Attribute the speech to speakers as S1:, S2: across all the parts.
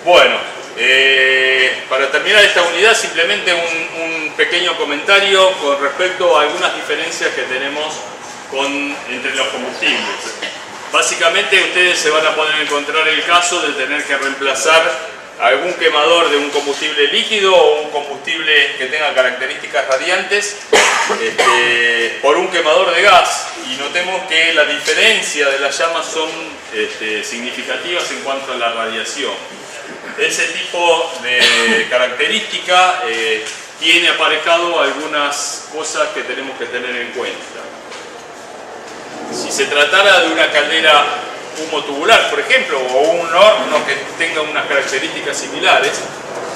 S1: Bueno, para terminar esta unidad simplemente un pequeño comentario con respecto a algunas diferencias que tenemos entre los combustibles. Básicamente ustedes se van a poder encontrar el caso de tener que reemplazar algún quemador de un combustible líquido o un combustible que tenga características radiantes por un quemador de gas, y notemos que la diferencia de las llamas son significativas en cuanto a la radiación. Ese tipo de característica tiene aparejado algunas cosas que tenemos que tener en cuenta. Si se tratara de una caldera humo tubular, por ejemplo, o un horno que tenga unas características similares,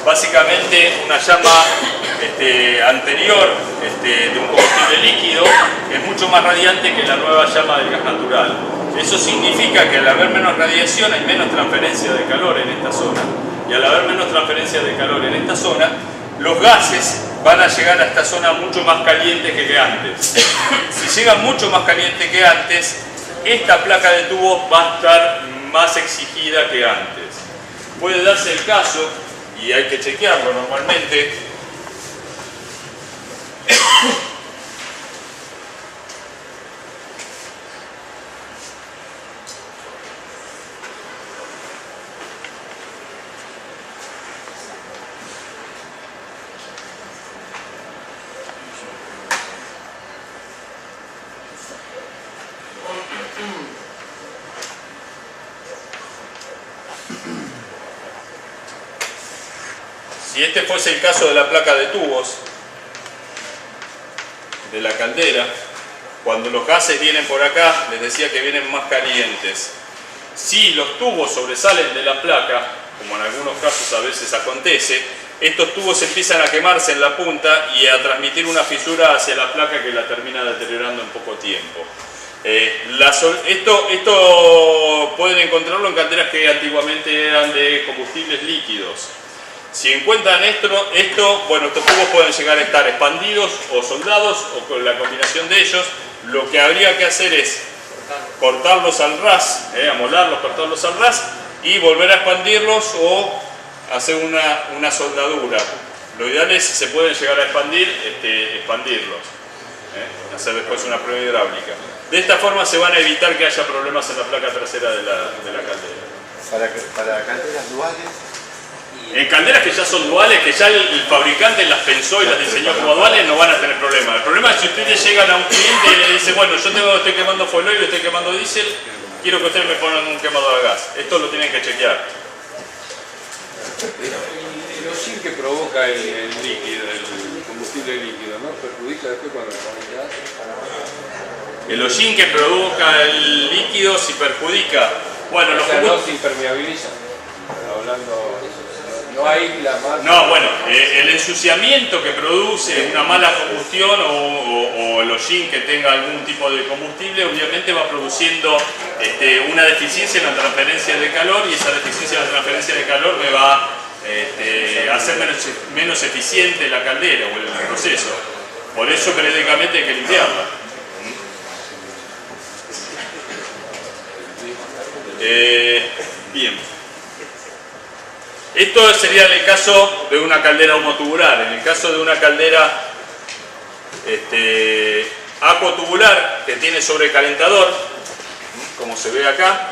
S1: básicamente una llama anterior de un combustible líquido es mucho más radiante que la nueva llama del gas natural. Eso significa que al haber menos radiación hay menos transferencia de calor en esta zona, y al haber menos transferencia de calor en esta zona, los gases van a llegar a esta zona mucho más caliente que antes. Si llegan mucho más caliente que antes, esta placa de tubo va a estar más exigida que antes. Puede darse el caso, y hay que chequearlo normalmente, si este fuese el caso de la placa de tubos de la caldera, cuando los gases vienen por acá, les decía que vienen más calientes. Si los tubos sobresalen de la placa, como en algunos casos a veces acontece, estos tubos empiezan a quemarse en la punta y a transmitir una fisura hacia la placa que la termina deteriorando en poco tiempo. Esto pueden encontrarlo en calderas que antiguamente eran de combustibles líquidos. Si encuentran esto, bueno, estos tubos pueden llegar a estar expandidos o soldados, o con la combinación de ellos. Lo que habría que hacer es cortarlos al ras, amolarlos, cortarlos al ras, y volver a expandirlos o hacer una soldadura. Lo ideal es, si se pueden llegar a expandir, expandirlos. Hacer después una prueba hidráulica. De esta forma se van a evitar que haya problemas en la placa trasera de la caldera.
S2: Para calderas duales.
S1: En calderas que ya son duales, que ya el fabricante las pensó y las diseñó como duales, no van a tener problema. El problema es si ustedes llegan a un cliente y le dicen, bueno, yo estoy quemando fuel oil, estoy quemando diésel, quiero que ustedes me pongan un quemador a gas. Esto lo tienen que chequear.
S3: El hollín que provoca el líquido, el combustible líquido, ¿no? ¿Perjudica después cuando le ponen gas?
S1: El hollín que provoca el líquido, si perjudica. Bueno,
S3: o sea, no se impermeabiliza. Hablando. No hay la más...
S1: No, bueno, el ensuciamiento que produce una mala combustión o el hollín que tenga algún tipo de combustible, obviamente va produciendo una deficiencia en la transferencia de calor, y esa deficiencia en la transferencia de calor me va a hacer menos eficiente la caldera o el proceso. Por eso periódicamente hay que limpiarla. Bien. Esto sería en el caso de una caldera homotubular. En el caso de una caldera acuotubular que tiene sobrecalentador, como se ve acá,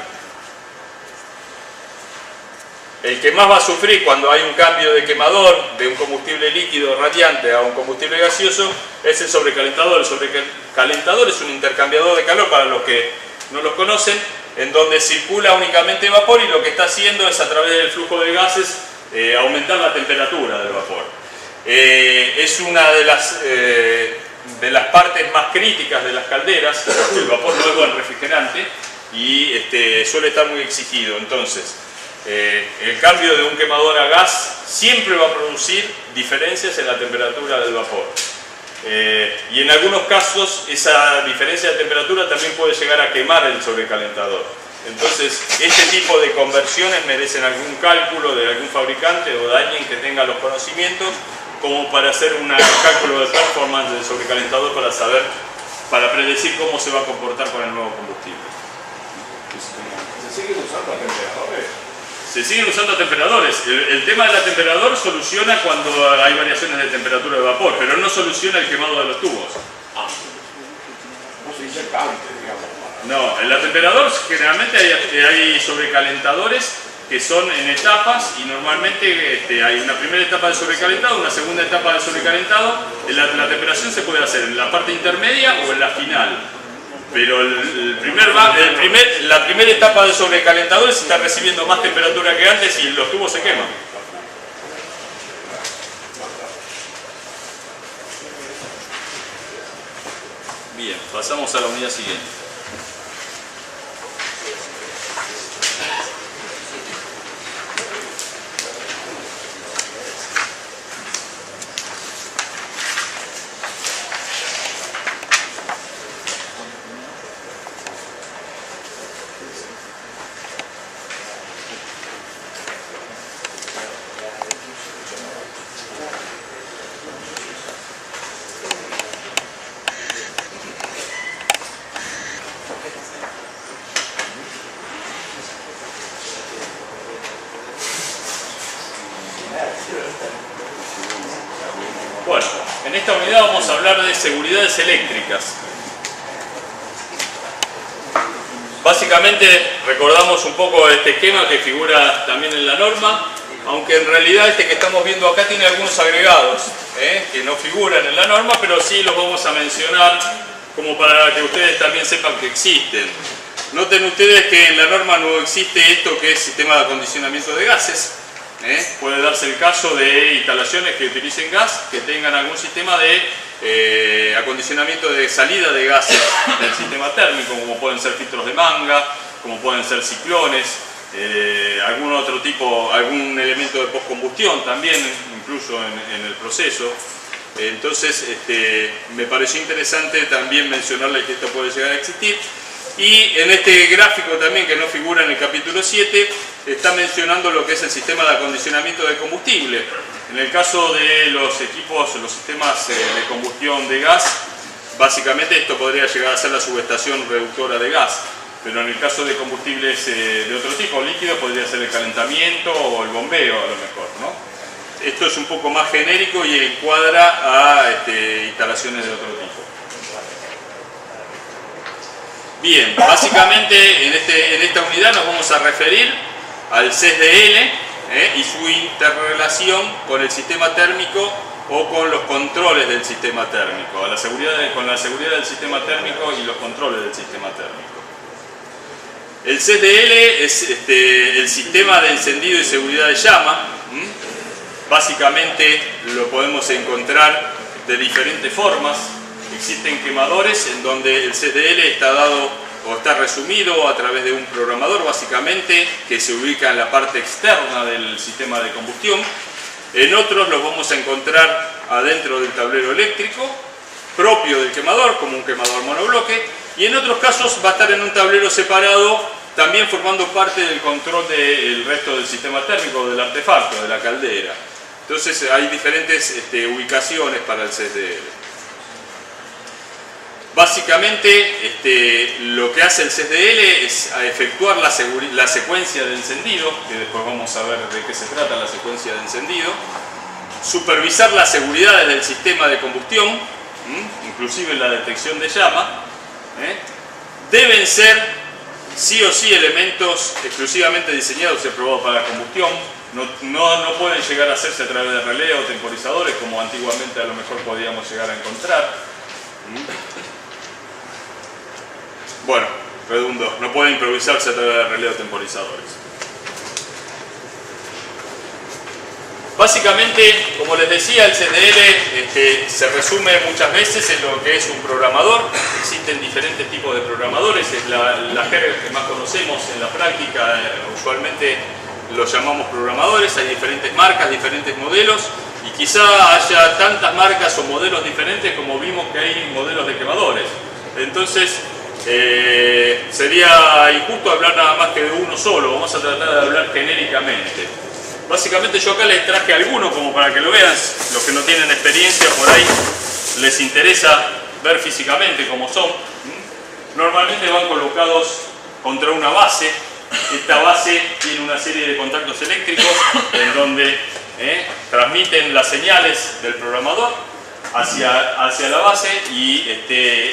S1: el que más va a sufrir cuando hay un cambio de quemador de un combustible líquido radiante a un combustible gaseoso es el sobrecalentador. El sobrecalentador es un intercambiador de calor, para los que no lo conocen, en donde circula únicamente vapor, y lo que está haciendo es, a través del flujo de gases, aumentar la temperatura del vapor. Es una de las partes más críticas de las calderas, porque el vapor no es buen refrigerante y suele estar muy exigido. Entonces, el cambio de un quemador a gas siempre va a producir diferencias en la temperatura del vapor. Y en algunos casos esa diferencia de temperatura también puede llegar a quemar el sobrecalentador. Entonces, este tipo de conversiones merecen algún cálculo de algún fabricante o de alguien que tenga los conocimientos, como para hacer un cálculo de performance del sobrecalentador, para predecir cómo se va a comportar con el nuevo combustible.
S2: ¿Se siguen usando temperadores?
S1: Se siguen usando temperadores. El tema del temperador soluciona cuando hay variaciones de temperatura de vapor, pero no soluciona el quemado de los tubos.
S3: No se dice cante, digamos.
S1: No, el atemperador generalmente hay sobrecalentadores que son en etapas y normalmente hay una primera etapa de sobrecalentado, una segunda etapa de sobrecalentado. La temperación se puede hacer en la parte intermedia o en la final. Pero la primera etapa de sobrecalentadores está recibiendo más temperatura que antes y los tubos se queman. Bien, pasamos a la unidad siguiente. Bueno, en esta unidad vamos a hablar de seguridades eléctricas. Básicamente recordamos un poco este esquema que figura también en la norma, aunque en realidad este que estamos viendo acá tiene algunos agregados que no figuran en la norma, pero sí los vamos a mencionar como para que ustedes también sepan que existen. Noten ustedes que en la norma no existe esto que es sistema de acondicionamiento de gases. Puede darse el caso de instalaciones que utilicen gas, que tengan algún sistema de acondicionamiento de salida de gases del sistema térmico, como pueden ser filtros de manga, como pueden ser ciclones, algún otro tipo, algún elemento de postcombustión también, incluso en el proceso. Entonces me pareció interesante también mencionarles que esto puede llegar a existir. Y en este gráfico también, que no figura en el capítulo 7, está mencionando lo que es el sistema de acondicionamiento de combustible. En el caso de los equipos, los sistemas de combustión de gas, básicamente esto podría llegar a ser la subestación reductora de gas. Pero en el caso de combustibles de otro tipo, líquidos, podría ser el calentamiento o el bombeo a lo mejor, ¿no? Esto es un poco más genérico y encuadra a instalaciones de otro tipo. Bien, básicamente en esta unidad nos vamos a referir al CESDL y su interrelación con el sistema térmico o con los controles del sistema térmico, con la seguridad del sistema térmico y los controles del sistema térmico. El CESDL es el sistema de encendido y seguridad de llama. Básicamente lo podemos encontrar de diferentes formas. Existen quemadores en donde el CDL está dado o está resumido a través de un programador, básicamente, que se ubica en la parte externa del sistema de combustión. En otros los vamos a encontrar adentro del tablero eléctrico, propio del quemador, como un quemador monobloque, y en otros casos va a estar en un tablero separado, también formando parte del control del resto del sistema térmico, del artefacto, de la caldera. Entonces hay diferentes ubicaciones para el CSDL. Básicamente lo que hace el CSDL es efectuar la secuencia de encendido, que después vamos a ver de qué se trata la secuencia de encendido, supervisar las seguridades del sistema de combustión, inclusive la detección de llama. Deben ser sí o sí elementos exclusivamente diseñados y aprobados para la combustión. No pueden llegar a hacerse a través de relé o temporizadores, como antiguamente a lo mejor podíamos llegar a encontrar. Bueno, redundo, no puede improvisarse a través de relé o temporizadores. Básicamente, como les decía, el CDL se resume muchas veces en lo que es un programador. Existen diferentes tipos de programadores, es la jerga que más conocemos en la práctica, usualmente los llamamos programadores. Hay diferentes marcas, diferentes modelos, y quizá haya tantas marcas o modelos diferentes como vimos que hay modelos de quemadores. Entonces, sería injusto hablar nada más que de uno solo. Vamos a tratar de hablar genéricamente. Básicamente yo acá les traje algunos como para que lo vean. Los que no tienen experiencia por ahí les interesa ver físicamente cómo son. Normalmente van colocados contra una base, Esta base tiene una serie de contactos eléctricos en donde transmiten las señales del programador hacia la base y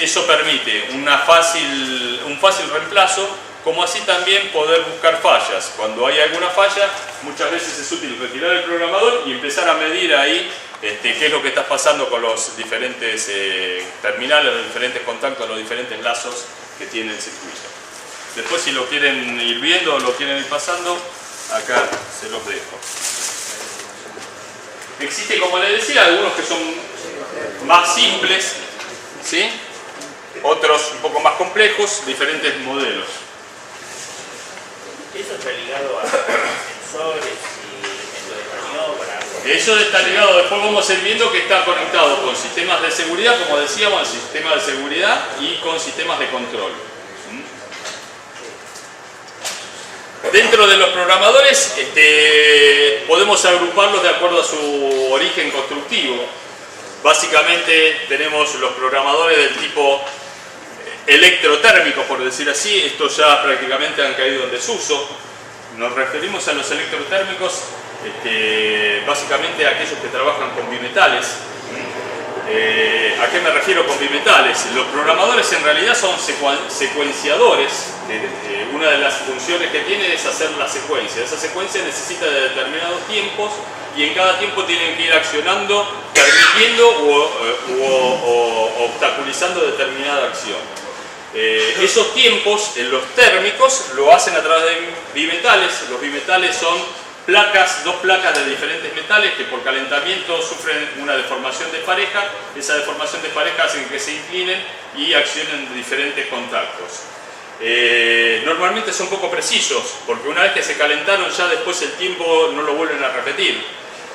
S1: eso permite un fácil reemplazo, como así también poder buscar fallas. Cuando hay alguna falla, muchas veces es útil retirar el programador y empezar a medir ahí qué es lo que está pasando con los diferentes terminales, los diferentes contactos, los diferentes lazos que tiene el circuito. Después, si lo quieren ir viendo o lo quieren ir pasando, acá se los dejo. Existe, como les decía, algunos que son más simples, ¿sí? Otros un poco más complejos, diferentes modelos.
S2: ¿Eso está ligado a sensores y elementos de maniobra?
S1: Eso está ligado, después vamos a ir viendo que está conectado con sistemas de seguridad, como decíamos, sistemas de seguridad y con sistemas de control. Dentro de los programadores podemos agruparlos de acuerdo a su origen constructivo. Básicamente tenemos los programadores del tipo electrotérmicos, por decir así. Estos ya prácticamente han caído en desuso. Nos referimos a los electrotérmicos básicamente a aquellos que trabajan con bimetales. ¿A qué me refiero con bimetales? Los programadores en realidad son secuenciadores. Una de las funciones que tiene es hacer la secuencia. Esa secuencia necesita de determinados tiempos y en cada tiempo tienen que ir accionando, permitiendo o obstaculizando determinada acción. Esos tiempos en los térmicos lo hacen a través de bimetales. Los bimetales son dos placas de diferentes metales que por calentamiento sufren una deformación de pareja. Esa deformación de pareja hace que se inclinen y accionen diferentes contactos. Normalmente son poco precisos, porque una vez que se calentaron ya después el tiempo no lo vuelven a repetir.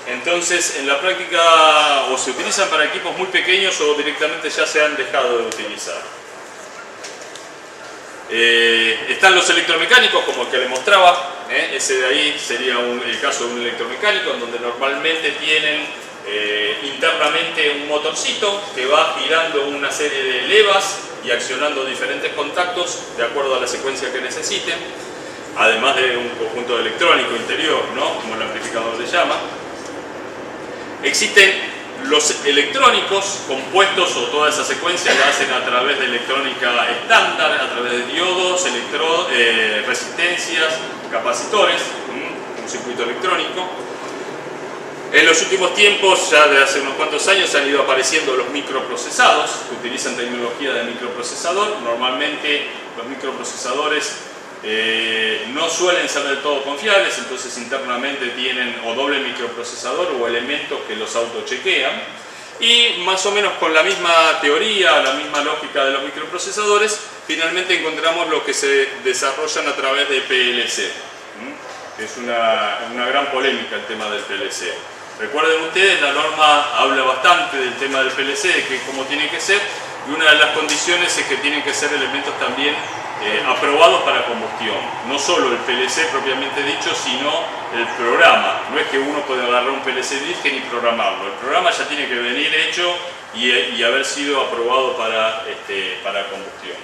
S1: Entonces en la práctica o se utilizan para equipos muy pequeños o directamente ya se han dejado de utilizar. Están los electromecánicos, como el que le mostraba. Ese de ahí sería el caso de un electromecánico, en donde normalmente tienen internamente un motorcito que va girando una serie de levas y accionando diferentes contactos de acuerdo a la secuencia que necesiten, además de un conjunto electrónico interior, ¿no? Como el amplificador se llama. Existen los electrónicos compuestos, o toda esa secuencia la hacen a través de electrónica estándar, a través de diodos, resistencias, capacitores, un circuito electrónico. En los últimos tiempos, ya de hace unos cuantos años, han ido apareciendo los microprocesados, que utilizan tecnología de microprocesador. Normalmente los microprocesadores no suelen ser del todo confiables, entonces internamente tienen o doble microprocesador o elementos que los autochequean. Y más o menos con la misma teoría, la misma lógica de los microprocesadores, finalmente encontramos lo que se desarrollan a través de PLC. Es una gran polémica el tema del PLC. Recuerden ustedes, la norma habla bastante del tema del PLC, de que cómo tiene que ser, y una de las condiciones es que tienen que ser elementos también aprobados para combustión. No solo el PLC propiamente dicho, sino el programa. No es que uno pueda agarrar un PLC virgen y programarlo. El programa ya tiene que venir hecho y haber sido aprobado para combustión.